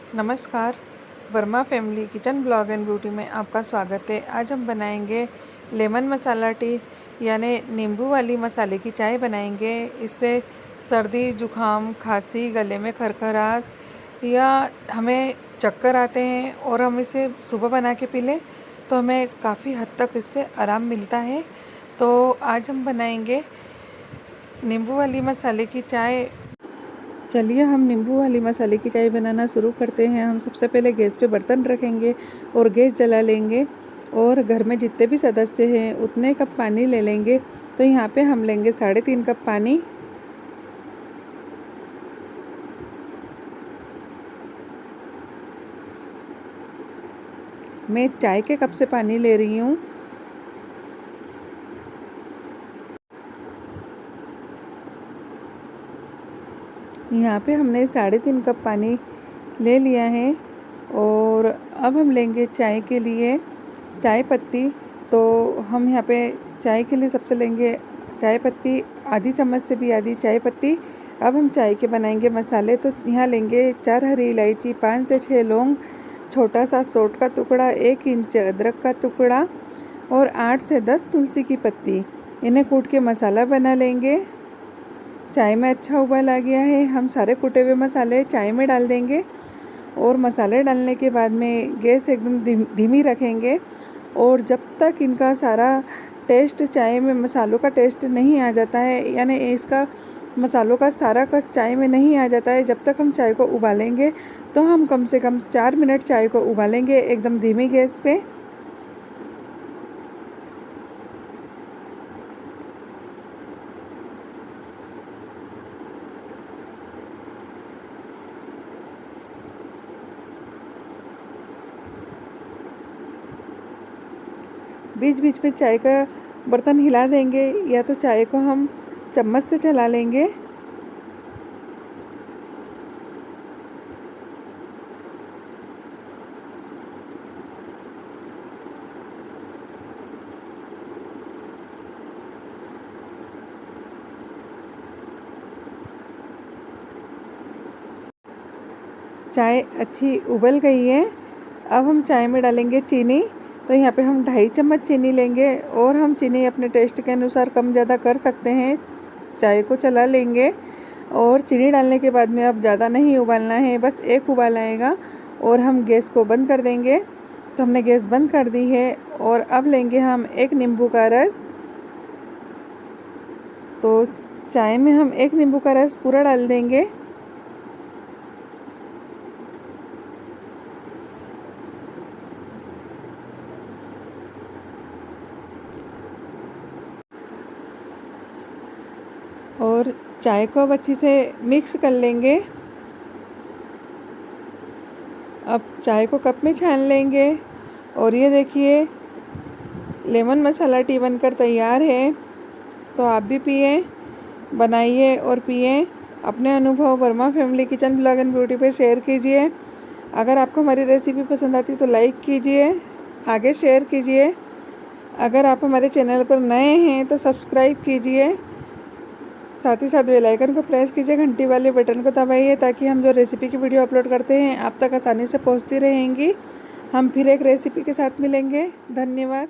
नमस्कार, Verma family kitchen blog and beauty में आपका स्वागत है। आज हम बनाएंगे लेमन मसाला टी यानी नींबू वाली मसाले की चाय बनाएंगे। इससे सर्दी, जुखाम, खांसी, गले में खरखरास या हमें चक्कर आते हैं और हम इसे सुबह बना के पी लें तो हमें काफ़ी हद तक इससे आराम मिलता है। तो आज हम बनाएंगे नींबू वाली मसाले की चाय। चलिए हम नींबू वाली मसाले की चाय बनाना शुरू करते हैं। हम सबसे पहले गैस पे बर्तन रखेंगे और गैस जला लेंगे और घर में जितने भी सदस्य हैं उतने कप पानी ले लेंगे। तो यहाँ पे हम लेंगे 3.5 कप पानी। मैं चाय के कप से पानी ले रही हूँ। यहाँ पे हमने 3.5 कप पानी ले लिया है और अब हम लेंगे चाय के लिए चाय पत्ती। तो हम यहाँ पे चाय के लिए सबसे लेंगे चाय पत्ती, आधी चम्मच से भी आधी चाय पत्ती। अब हम चाय के बनाएंगे मसाले। तो यहाँ लेंगे 4 हरी इलायची, 5 से 6 लौंग, छोटा सा सौंठ का टुकड़ा, 1 इंच अदरक का टुकड़ा और 8 से 10 तुलसी की पत्ती। इन्हें कूट के मसाला बना लेंगे। चाय में अच्छा उबाल आ गया है। हम सारे कूटे हुए मसाले चाय में डाल देंगे और मसाले डालने के बाद में गैस एकदम धीमी रखेंगे और जब तक इनका सारा टेस्ट चाय में, मसालों का टेस्ट नहीं आ जाता है, यानी इसका मसालों का सारा का चाय में नहीं आ जाता है, जब तक हम चाय को उबालेंगे। तो हम कम से कम 4 मिनट चाय को उबालेंगे एकदम धीमी गैस पे। बीच बीच में चाय का बर्तन हिला देंगे या तो चाय को हम चम्मच से चला लेंगे। चाय अच्छी उबल गई है। अब हम चाय में डालेंगे चीनी। तो यहाँ पे हम 2.5 चम्मच चीनी लेंगे और हम चीनी अपने टेस्ट के अनुसार कम ज़्यादा कर सकते हैं। चाय को चला लेंगे और चीनी डालने के बाद में अब ज़्यादा नहीं उबालना है, बस एक उबाल आएगा और हम गैस को बंद कर देंगे। तो हमने गैस बंद कर दी है और अब लेंगे हम 1 नींबू का रस। तो चाय में हम 1 नींबू का रस पूरा डाल देंगे। और चाय को अब अच्छी से मिक्स कर लेंगे। अब चाय को कप में छान लेंगे और ये देखिए लेमन मसाला टी बनकर तैयार है। तो आप भी पिए, बनाइए और पिए। अपने अनुभव Verma family kitchen blog and beauty पे शेयर कीजिए। अगर आपको हमारी रेसिपी पसंद आती तो लाइक कीजिए, आगे शेयर कीजिए। अगर आप हमारे चैनल पर नए हैं तो सब्सक्राइब कीजिए, साथ ही साथ बेल आइकन को प्रेस कीजिए, घंटी वाले बटन को दबाइए ताकि हम जो रेसिपी की वीडियो अपलोड करते हैं आप तक आसानी से पहुंचती रहेंगी। हम फिर एक रेसिपी के साथ मिलेंगे। धन्यवाद।